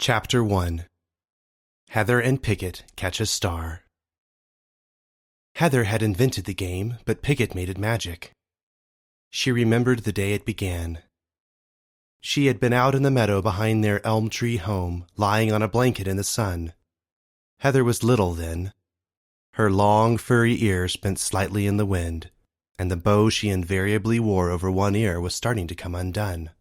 Chapter 1. Heather and Pickett Catch a Star. Heather had invented the game, but Pickett made it magic. She remembered the day it began. She had been out in the meadow behind their elm tree home, lying on a blanket in the sun. Heather was little then. Her long, furry ears bent slightly in the wind, and the bow she invariably wore over one ear was starting to come undone.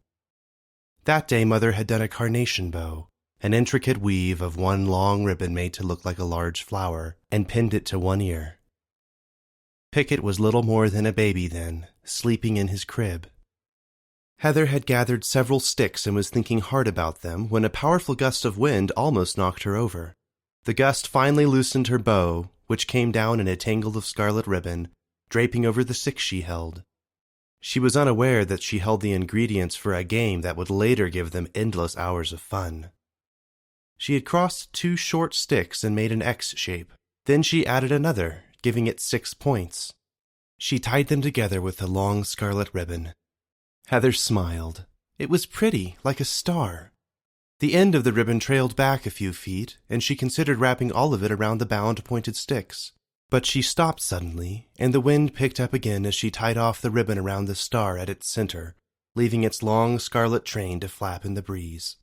That day Mother had done a carnation bow, an intricate weave of one long ribbon made to look like a large flower, and pinned it to one ear. Pickett was little more than a baby then, sleeping in his crib. Heather had gathered several sticks and was thinking hard about them when a powerful gust of wind almost knocked her over. The gust finally loosened her bow, which came down in a tangle of scarlet ribbon, draping over the sticks she held. She was unaware that she held the ingredients for a game that would later give them endless hours of fun. She had crossed 2 short sticks and made an X shape. Then she added another, giving it 6 points. She tied them together with a long scarlet ribbon. Heather smiled. It was pretty, like a star. The end of the ribbon trailed back a few feet, and she considered wrapping all of it around the bound pointed sticks. But she stopped suddenly, and the wind picked up again as she tied off the ribbon around the star at its center, leaving its long scarlet train to flap in the breeze.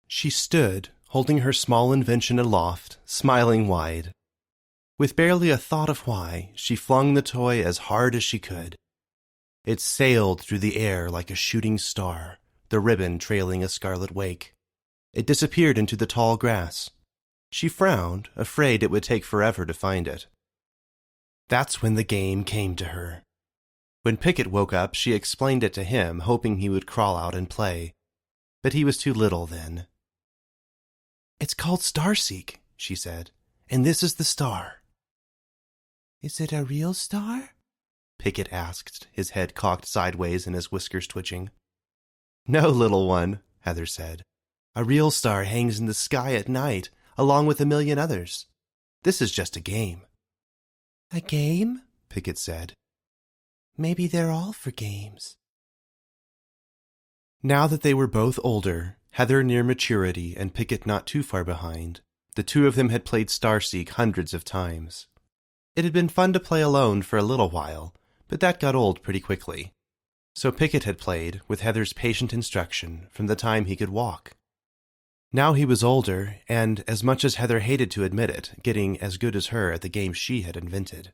She stood, holding her small invention aloft, smiling wide. With barely a thought of why, she flung the toy as hard as she could. It sailed through the air like a shooting star, the ribbon trailing a scarlet wake. It disappeared into the tall grass. She frowned, afraid it would take forever to find it. That's when the game came to her. When Pickett woke up, she explained it to him, hoping he would crawl out and play. But he was too little then. "It's called Starseek," she said, "and this is the star." "Is it a real star?" Pickett asked, his head cocked sideways and his whiskers twitching. "No, little one," Heather said. "A real star hangs in the sky at night, along with a million others. This is just a game." "A game?" Pickett said. "Maybe they're all for games." Now that they were both older, Heather near maturity and Pickett not too far behind, the two of them had played Starseek hundreds of times. It had been fun to play alone for a little while, but that got old pretty quickly. So Pickett had played, with Heather's patient instruction, from the time he could walk. Now he was older, and, as much as Heather hated to admit it, getting as good as her at the game she had invented.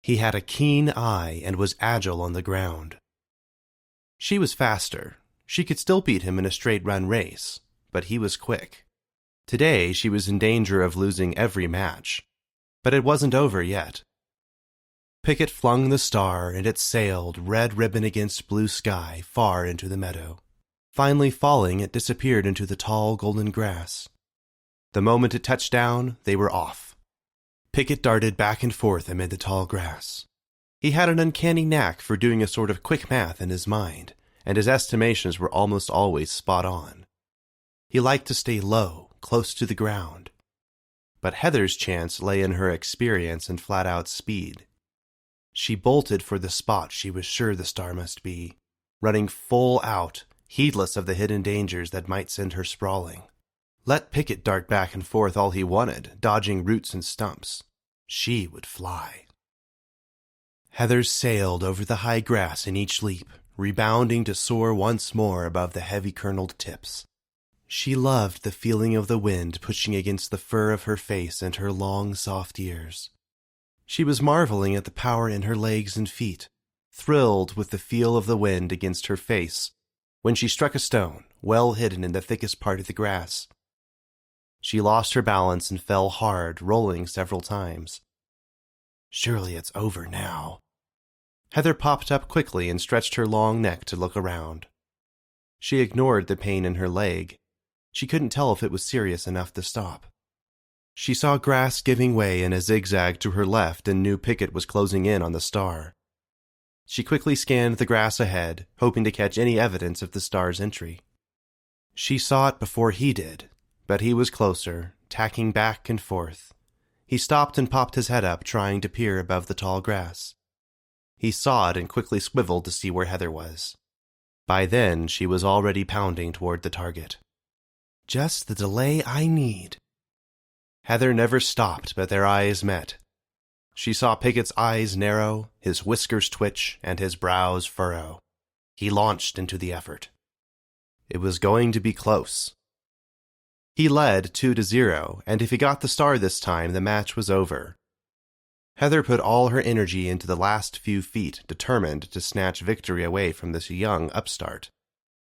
He had a keen eye and was agile on the ground. She was faster. She could still beat him in a straight-run race, but he was quick. Today she was in danger of losing every match. But it wasn't over yet. Pickett flung the star, and it sailed, red ribbon against blue sky, far into the meadow. Finally falling, it disappeared into the tall golden grass. The moment it touched down, they were off. Pickett darted back and forth amid the tall grass. He had an uncanny knack for doing a sort of quick math in his mind, and his estimations were almost always spot on. He liked to stay low, close to the ground. But Heather's chance lay in her experience and flat-out speed. She bolted for the spot she was sure the star must be, running full out, heedless of the hidden dangers that might send her sprawling. Let Pickett dart back and forth all he wanted, dodging roots and stumps. She would fly. Heather sailed over the high grass in each leap, rebounding to soar once more above the heavy-kerneled tips. She loved the feeling of the wind pushing against the fur of her face and her long, soft ears. She was marveling at the power in her legs and feet, thrilled with the feel of the wind against her face, when she struck a stone, well hidden in the thickest part of the grass. She lost her balance and fell hard, rolling several times. Surely it's over now. Heather popped up quickly and stretched her long neck to look around. She ignored the pain in her leg. She couldn't tell if it was serious enough to stop. She saw grass giving way in a zigzag to her left and knew Pickett was closing in on the star. She quickly scanned the grass ahead, hoping to catch any evidence of the star's entry. She saw it before he did, but he was closer, tacking back and forth. He stopped and popped his head up, trying to peer above the tall grass. He saw it and quickly swiveled to see where Heather was. By then, she was already pounding toward the target. Just the delay I need. Heather never stopped, but their eyes met. She saw Pickett's eyes narrow, his whiskers twitch, and his brows furrow. He launched into the effort. It was going to be close. He led 2-0, and if he got the star this time, the match was over. Heather put all her energy into the last few feet, determined to snatch victory away from this young upstart.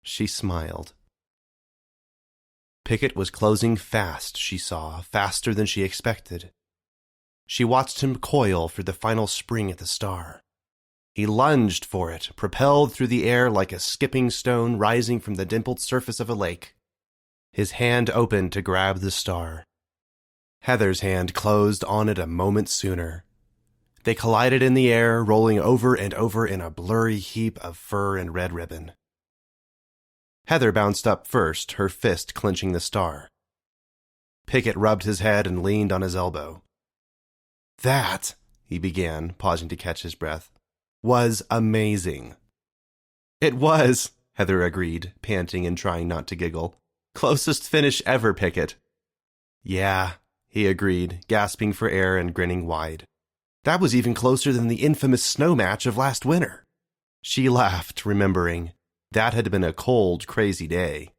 She smiled. Pickett was closing fast, she saw, faster than she expected. She watched him coil for the final spring at the star. He lunged for it, propelled through the air like a skipping stone rising from the dimpled surface of a lake. His hand opened to grab the star. Heather's hand closed on it a moment sooner. They collided in the air, rolling over and over in a blurry heap of fur and red ribbon. Heather bounced up first, her fist clenching the star. Pickett rubbed his head and leaned on his elbow. That, he began, pausing to catch his breath, was amazing. It was, Heather agreed, panting and trying not to giggle. Closest finish ever, Pickett. Yeah, he agreed, gasping for air and grinning wide. That was even closer than the infamous snow match of last winter. She laughed, remembering. That had been a cold, crazy day.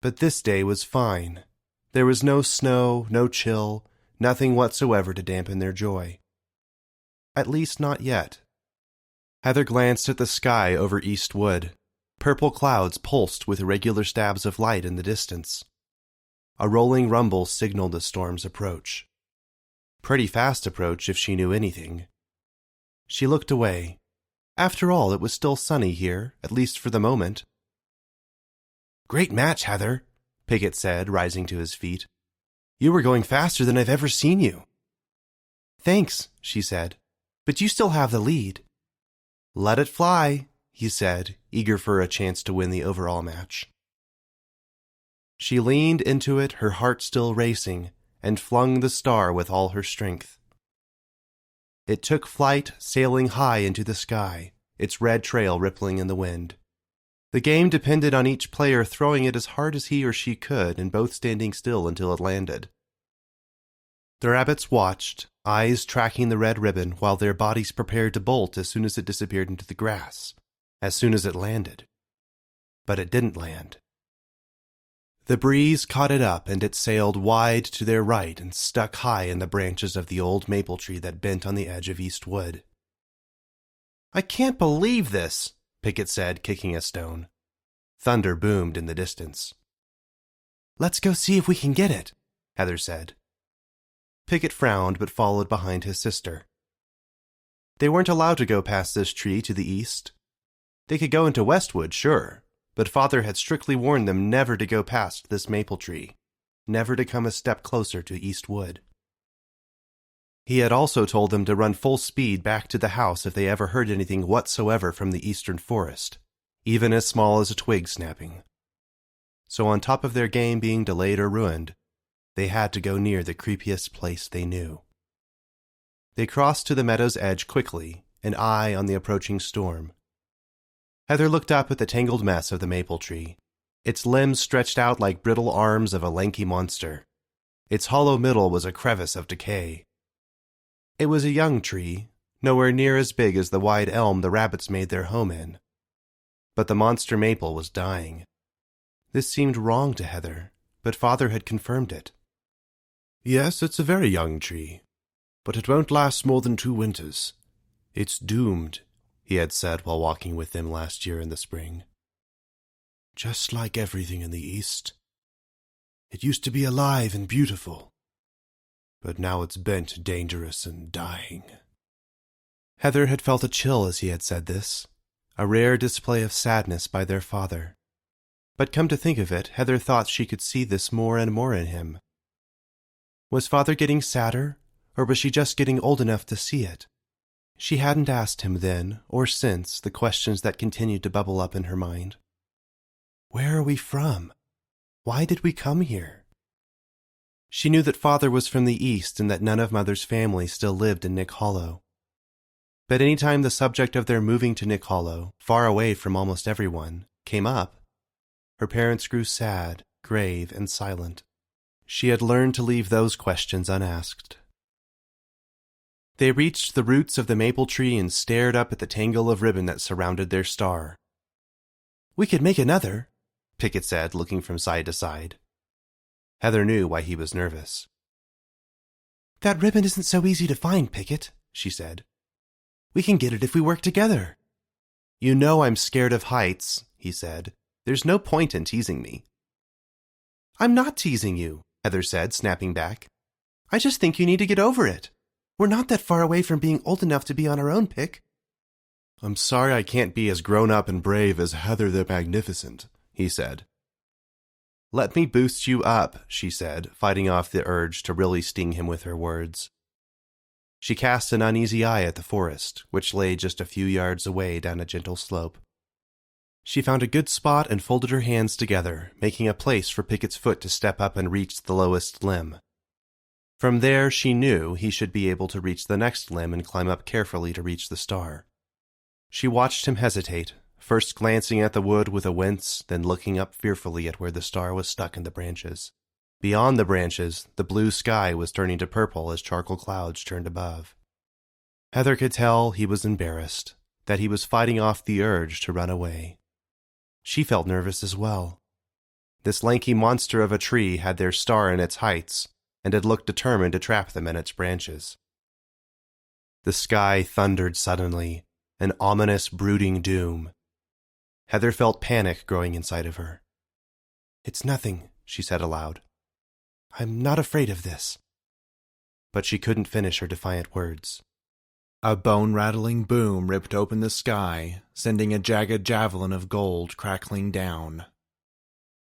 But this day was fine. There was no snow, no chill, nothing whatsoever to dampen their joy. At least not yet. Heather glanced at the sky over East Wood. Purple clouds pulsed with irregular stabs of light in the distance. A rolling rumble signaled the storm's approach. Pretty fast approach if she knew anything. She looked away. After all, it was still sunny here, at least for the moment. Great match, Heather, Pickett said, rising to his feet. You were going faster than I've ever seen you. Thanks, she said, but you still have the lead. Let it fly, he said, eager for a chance to win the overall match. She leaned into it, her heart still racing, and flung the star with all her strength. It took flight, sailing high into the sky, its red trail rippling in the wind. The game depended on each player throwing it as hard as he or she could and both standing still until it landed. The rabbits watched, eyes tracking the red ribbon while their bodies prepared to bolt as soon as it disappeared into the grass, as soon as it landed. But it didn't land. The breeze caught it up and it sailed wide to their right and stuck high in the branches of the old maple tree that bent on the edge of East Wood. I can't believe this, Pickett said, kicking a stone. Thunder boomed in the distance. Let's go see if we can get it, Heather said. Pickett frowned but followed behind his sister. They weren't allowed to go past this tree to the east. They could go into Westwood, sure, but Father had strictly warned them never to go past this maple tree, never to come a step closer to East Wood. He had also told them to run full speed back to the house if they ever heard anything whatsoever from the eastern forest, even as small as a twig snapping. So on top of their game being delayed or ruined, they had to go near the creepiest place they knew. They crossed to the meadow's edge quickly, an eye on the approaching storm. Heather looked up at the tangled mess of the maple tree. Its limbs stretched out like brittle arms of a lanky monster. Its hollow middle was a crevice of decay. It was a young tree, nowhere near as big as the wide elm the rabbits made their home in. But the monster maple was dying. This seemed wrong to Heather, but Father had confirmed it. Yes, it's a very young tree, but it won't last more than 2 winters. It's doomed, he had said while walking with them last year in the spring. Just like everything in the East. It used to be alive and beautiful, but now it's bent, dangerous, and dying. Heather had felt a chill as he had said this, a rare display of sadness by their father. But come to think of it, Heather thought she could see this more and more in him. Was Father getting sadder, or was she just getting old enough to see it? She hadn't asked him then, or since, the questions that continued to bubble up in her mind. Where are we from? Why did we come here? She knew that Father was from the East and that none of Mother's family still lived in Nick Hollow. But any time the subject of their moving to Nick Hollow, far away from almost everyone, came up, her parents grew sad, grave and silent. She had learned to leave those questions unasked. They reached the roots of the maple tree and stared up at the tangle of ribbon that surrounded their star. "We could make another," Pickett said, looking from side to side. Heather knew why he was nervous. "That ribbon isn't so easy to find, Pickett," she said. "We can get it if we work together." "You know I'm scared of heights," he said. "There's no point in teasing me." "I'm not teasing you," Heather said, snapping back. "I just think you need to get over it. We're not that far away from being old enough to be on our own, Pick." "I'm sorry I can't be as grown-up and brave as Heather the Magnificent," he said. "Let me boost you up," she said, fighting off the urge to really sting him with her words. She cast an uneasy eye at the forest, which lay just a few yards away down a gentle slope. She found a good spot and folded her hands together, making a place for Pickett's foot to step up and reach the lowest limb. From there, she knew he should be able to reach the next limb and climb up carefully to reach the star. She watched him hesitate, first glancing at the wood with a wince, then looking up fearfully at where the star was stuck in the branches. Beyond the branches, the blue sky was turning to purple as charcoal clouds turned above. Heather could tell he was embarrassed, that he was fighting off the urge to run away. She felt nervous as well. This lanky monster of a tree had their star in its heights, and had looked determined to trap them in its branches. The sky thundered suddenly, an ominous, brooding doom. Heather felt panic growing inside of her. "It's nothing," she said aloud. "I'm not afraid of this." But she couldn't finish her defiant words. A bone-rattling boom ripped open the sky, sending a jagged javelin of gold crackling down.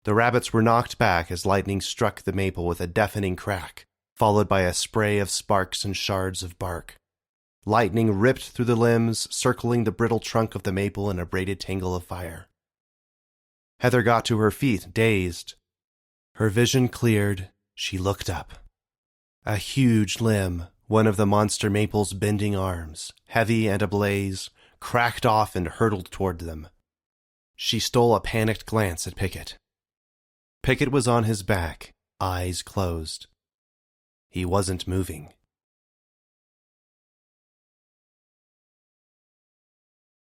The rabbits were knocked back as lightning struck the maple with a deafening crack, followed by a spray of sparks and shards of bark. Lightning ripped through the limbs, circling the brittle trunk of the maple in a braided tangle of fire. Heather got to her feet, dazed. Her vision cleared. She looked up. A huge limb, one of the monster maple's bending arms, heavy and ablaze, cracked off and hurtled toward them. She stole a panicked glance at Pickett. Pickett was on his back, eyes closed. He wasn't moving.